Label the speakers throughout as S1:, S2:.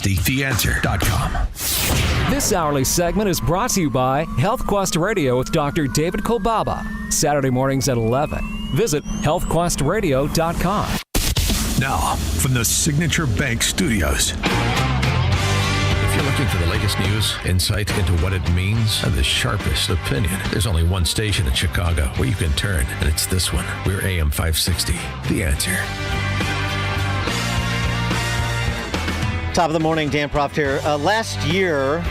S1: AM560theanswer.com.
S2: This hourly segment is brought to you by Health Quest Radio with Dr. David Kolbaba. Saturday mornings at 11. Visit healthquestradio.com.
S1: Now, from the Signature Bank Studios. If you're looking for the latest news, insight into what it means, and the sharpest opinion, there's only one station in Chicago where you can turn, and it's this one. We're AM560, The Answer.
S3: Top of the morning, Dan Proft here. Last year,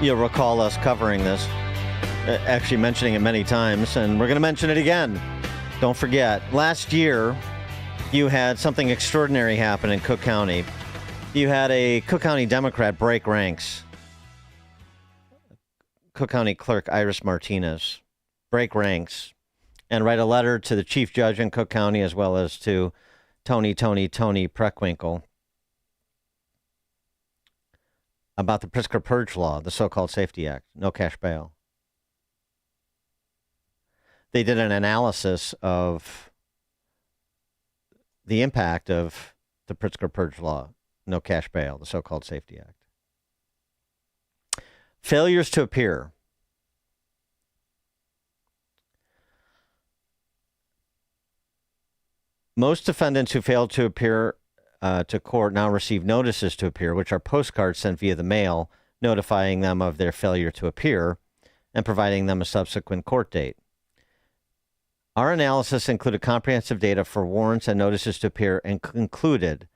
S3: you'll recall us covering this, actually mentioning it many times, and we're going to mention it again. Don't forget, last year, you had something extraordinary happen in Cook County. You had a Cook County Democrat break ranks. Cook County Clerk Iris Martinez break ranks and write a letter to the chief judge in Cook County as well as to Tony Preckwinkle about the Pritzker Purge Law, the so-called Safety Act, no cash bail. They did an analysis of the impact of the Pritzker Purge Law, no cash bail, the so-called Safety Act. Failures to appear. Most defendants who failed to appear to court now receive notices to appear, which are postcards sent via the mail notifying them of their failure to appear and providing them a subsequent court date. Our analysis included comprehensive data for warrants and notices to appear and concluded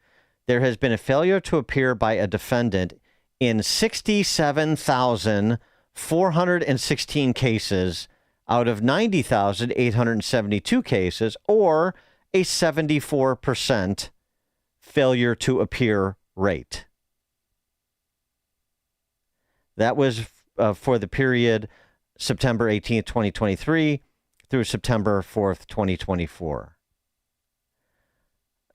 S3: there has been a failure to appear by a defendant in 67,416 cases out of 90,872 cases, or a 74% failure to appear rate. That was for the period September 18th, 2023 through September 4th, 2024.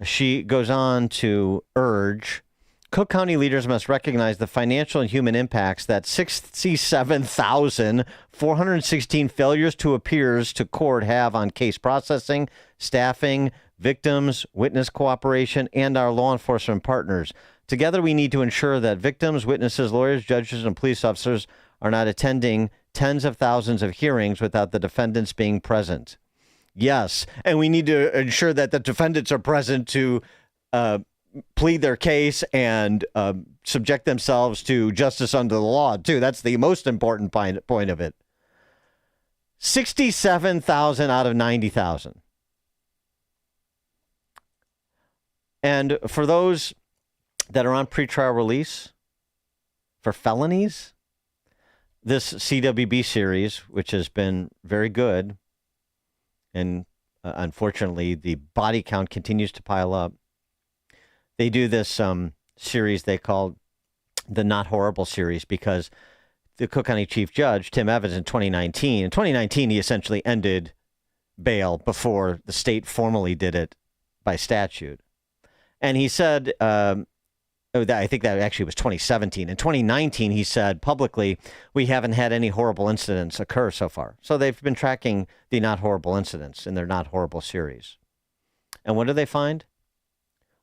S3: She goes on to urge Cook County leaders must recognize the financial and human impacts that 67,416 failures to appears to court have on case processing, staffing, victims, witness cooperation, and our law enforcement partners. Together, we need to ensure that victims, witnesses, lawyers, judges, and police officers are not attending tens of thousands of hearings without the defendants being present. Yes, and we need to ensure that the defendants are present to plead their case and subject themselves to justice under the law, too. That's the most important point of it. 67,000 out of 90,000. And for those that are on pretrial release for felonies, this CWB series, which has been very good, and unfortunately the body count continues to pile up, they do this series they call the Not Horrible series because the Cook County Chief Judge, Tim Evans, in 2019, he essentially ended bail before the state formally did it by statute. And he said, I think that actually was 2017. In 2019, he said publicly, we haven't had any horrible incidents occur so far. So they've been tracking the Not Horrible incidents in their Not Horrible series. And what do they find?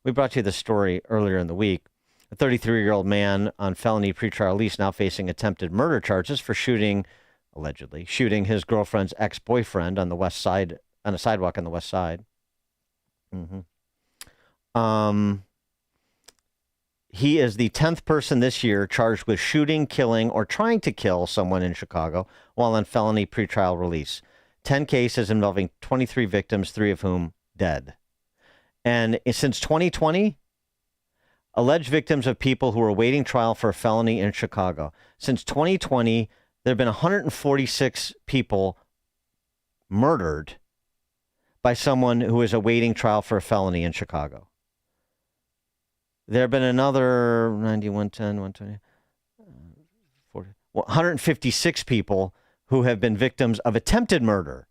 S3: We brought you the story earlier in the week. A 33-year-old man on felony pretrial release now facing attempted murder charges for allegedly shooting his girlfriend's ex-boyfriend on a sidewalk on the west side. He is the 10th person this year charged with shooting, killing, or trying to kill someone in Chicago while on felony pretrial release. 10 cases involving 23 victims, 3 of whom dead. And since 2020, alleged victims of people who are awaiting trial for a felony in Chicago. Since 2020, there have been 146 people murdered by someone who is awaiting trial for a felony in Chicago. There have been another 90, 110, 120, 40, 156 people who have been victims of attempted murder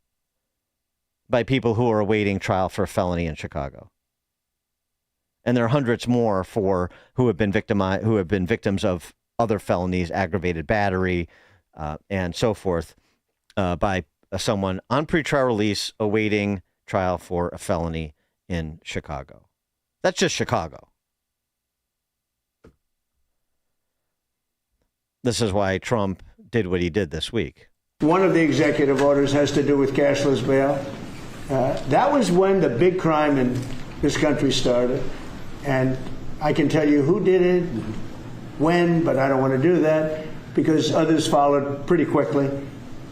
S3: by people who are awaiting trial for a felony in Chicago. And there are hundreds more who have been victims of other felonies, aggravated battery, and so forth, by someone on pretrial release awaiting trial for a felony in Chicago. That's just Chicago. This is why Trump did what he did this week.
S4: One of the executive orders has to do with cashless bail. That was when the big crime in this country started. And I can tell you who did it, when, but I don't want to do that because others followed pretty quickly.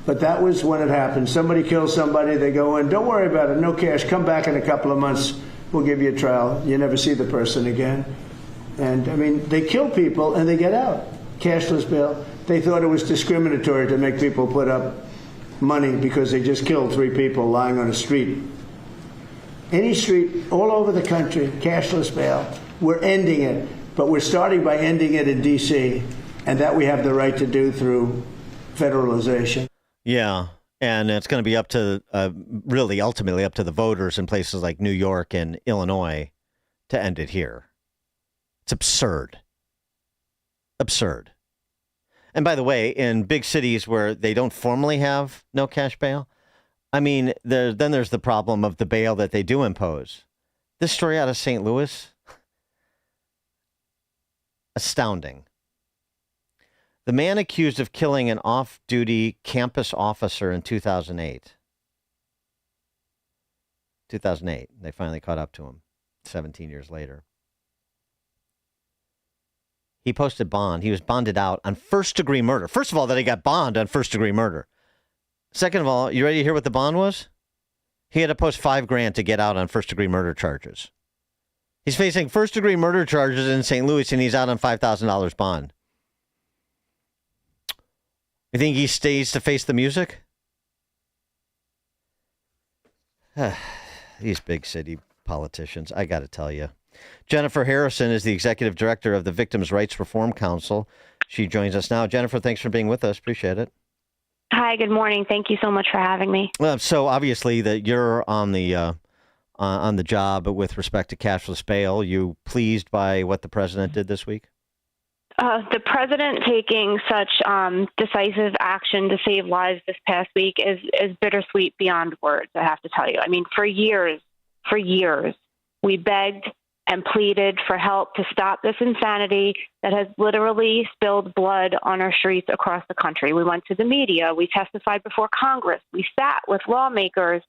S4: But that was when it happened. Somebody kills somebody, they go in, don't worry about it, no cash, come back in a couple of months, we'll give you a trial. You never see the person again. And I mean, they kill people and they get out. Cashless bail. They thought it was discriminatory to make people put up money because they just killed 3 people lying on a street. Any street all over the country, cashless bail. We're ending it, but we're starting by ending it in D.C., and that we have the right to do through federalization.
S3: Yeah, and it's going to be up to, really ultimately up to the voters in places like New York and Illinois to end it here. It's absurd. Absurd. And by the way, in big cities where they don't formally have no cash bail, I mean, then there's the problem of the bail that they do impose. This story out of St. Louis, astounding. The man accused of killing an off-duty campus officer in 2008. 2008, they finally caught up to him 17 years later. He posted bond. He was bonded out on first-degree murder. First of all, that he got bond on first-degree murder. Second of all, you ready to hear what the bond was? He had to post $5,000 to get out on first-degree murder charges. He's facing first-degree murder charges in St. Louis, and he's out on $5,000 bond. You think he stays to face the music? These big city politicians, I got to tell you. Jennifer Harrison is the executive director of the Victims' Rights Reform Council. She joins us now. Jennifer, thanks for being with us. Appreciate it.
S5: Hi, good morning. Thank you so much for having me.
S3: So obviously that you're on the job with respect to cashless bail. You pleased by what the president did this week?
S5: The president taking such decisive action to save lives this past week is bittersweet beyond words, I have to tell you. I mean, for years, we begged and pleaded for help to stop this insanity that has literally spilled blood on our streets across the country. We went to the media. We testified before Congress. We sat with lawmakers,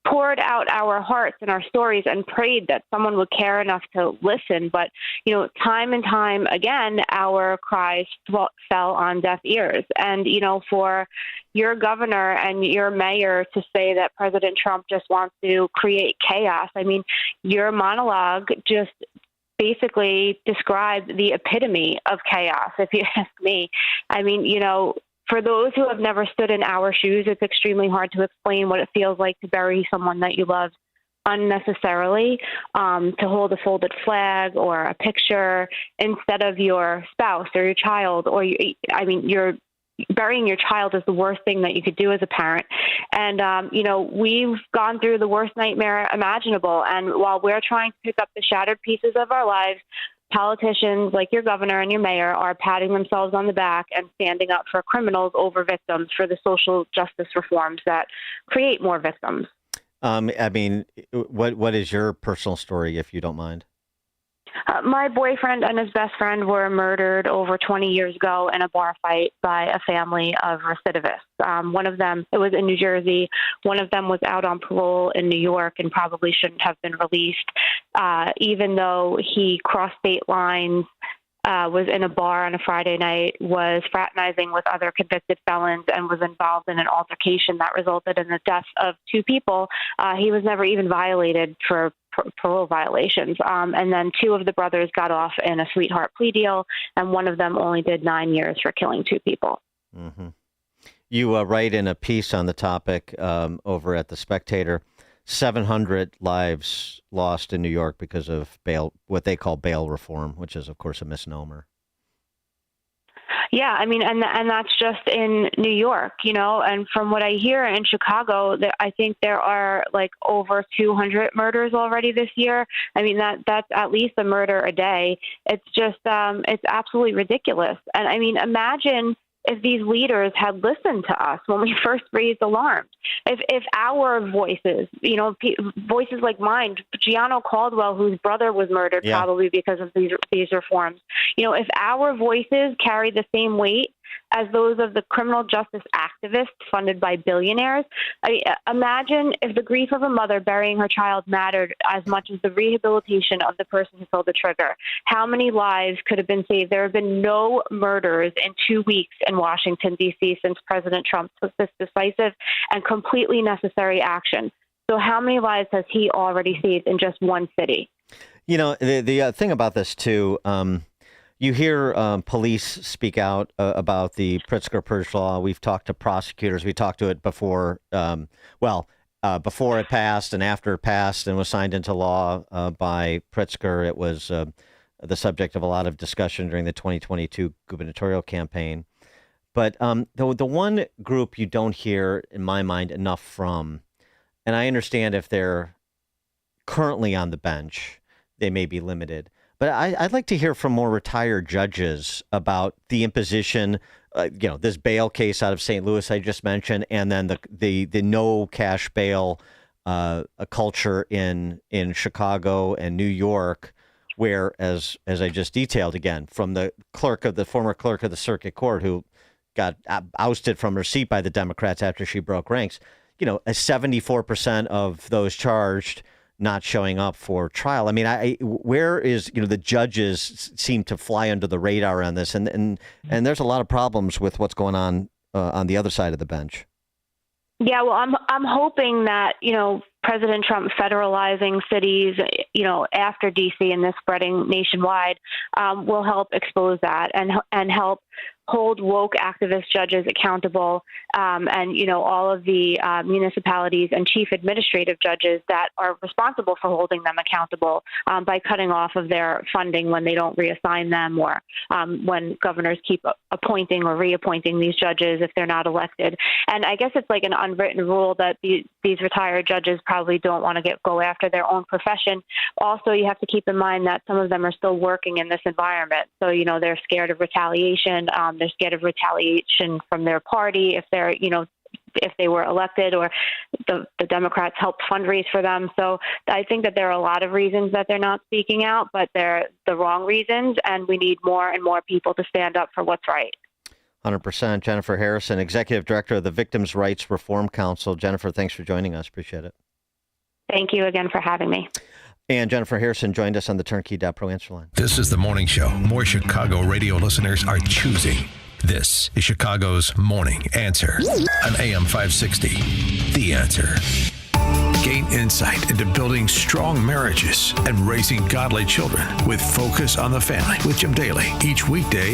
S5: poured out our hearts and our stories, and prayed that someone would care enough to listen. But, you know, time and time again, our cries fell on deaf ears. And, you know, for your governor and your mayor to say that President Trump just wants to create chaos, I mean, your monologue just basically described the epitome of chaos, if you ask me. I mean, you know, for those who have never stood in our shoes, it's extremely hard to explain what it feels like to bury someone that you love unnecessarily, to hold a folded flag or a picture instead of your spouse or your child, or you're burying your child is the worst thing that you could do as a parent. And, you know, we've gone through the worst nightmare imaginable. And while we're trying to pick up the shattered pieces of our lives, politicians like your governor and your mayor are patting themselves on the back and standing up for criminals over victims, for the social justice reforms that create more victims.
S3: I mean, what is your personal story, if you don't mind?
S5: My boyfriend and his best friend were murdered over 20 years ago in a bar fight by a family of recidivists. One of them, it was in New Jersey. One of them was out on parole in New York and probably shouldn't have been released, even though he crossed state lines, was in a bar on a Friday night, was fraternizing with other convicted felons, and was involved in an altercation that resulted in the death of 2 people. He was never even violated for parole violations. And then 2 of the brothers got off in a sweetheart plea deal, and one of them only did 9 years for killing 2 people.
S3: Mm-hmm. You write in a piece on the topic over at The Spectator, 700 lives lost in New York because of bail, what they call bail reform, which is, of course, a misnomer.
S5: Yeah, I mean, and that's just in New York, you know, and from what I hear in Chicago, I think there are like over 200 murders already this year. I mean, that's at least a murder a day. It's just, it's absolutely ridiculous. And I mean, imagine if these leaders had listened to us when we first raised alarms, if our voices, you know, voices like mine, Gianno Caldwell, whose brother was murdered probably because of these reforms, you know, if our voices carried the same weight as those of the criminal justice activists funded by billionaires. Imagine if the grief of a mother burying her child mattered as much as the rehabilitation of the person who pulled the trigger. How many lives could have been saved? There have been no murders in 2 weeks in Washington, D.C. since President Trump took this decisive and completely necessary action. So how many lives has he already saved in just one city?
S3: You know, the thing about this, too, you hear police speak out about the Pritzker Purge law. We've talked to prosecutors. We talked to it before, before it passed and after it passed and was signed into law by Pritzker. It was the subject of a lot of discussion during the 2022 gubernatorial campaign. But the one group you don't hear, in my mind, enough from, and I understand if they're currently on the bench, they may be limited. But I'd like to hear from more retired judges about the imposition, this bail case out of St. Louis I just mentioned, and then the no cash bail a culture in Chicago and New York, where, as I just detailed again, from the former clerk of the circuit court who got ousted from her seat by the Democrats after she broke ranks, a 74% of those charged not showing up for trial. I mean, where is, the judges seem to fly under the radar on this, and there's a lot of problems with what's going on the other side of the bench.
S5: Yeah, well, I'm hoping that, President Trump federalizing cities, after D.C. and this spreading nationwide will help expose that and help hold woke activist judges accountable, and all of the municipalities and chief administrative judges that are responsible for holding them accountable by cutting off of their funding when they don't reassign them, or when governors keep appointing or reappointing these judges if they're not elected. And I guess it's like an unwritten rule that these retired judges probably don't want to go after their own profession. Also, you have to keep in mind that some of them are still working in this environment, so they're scared of retaliation. They're scared of retaliation from their party if they're, if they were elected, or the Democrats helped fundraise for them. So I think that there are a lot of reasons that they're not speaking out, but they're the wrong reasons, and we need more and more people to stand up for what's right.
S3: 100%. Jennifer Harrison, Executive Director of the Victims' Rights Reform Council. Jennifer, thanks for joining us. Appreciate it.
S5: Thank you again for having me.
S3: And Jennifer Harrison joined us on the Turnkey.Pro answer line.
S1: This is the morning show more Chicago radio listeners are choosing. This is Chicago's Morning Answer on AM 560. The Answer. Gain insight into building strong marriages and raising godly children with Focus on the Family with Jim Daly. Each weekday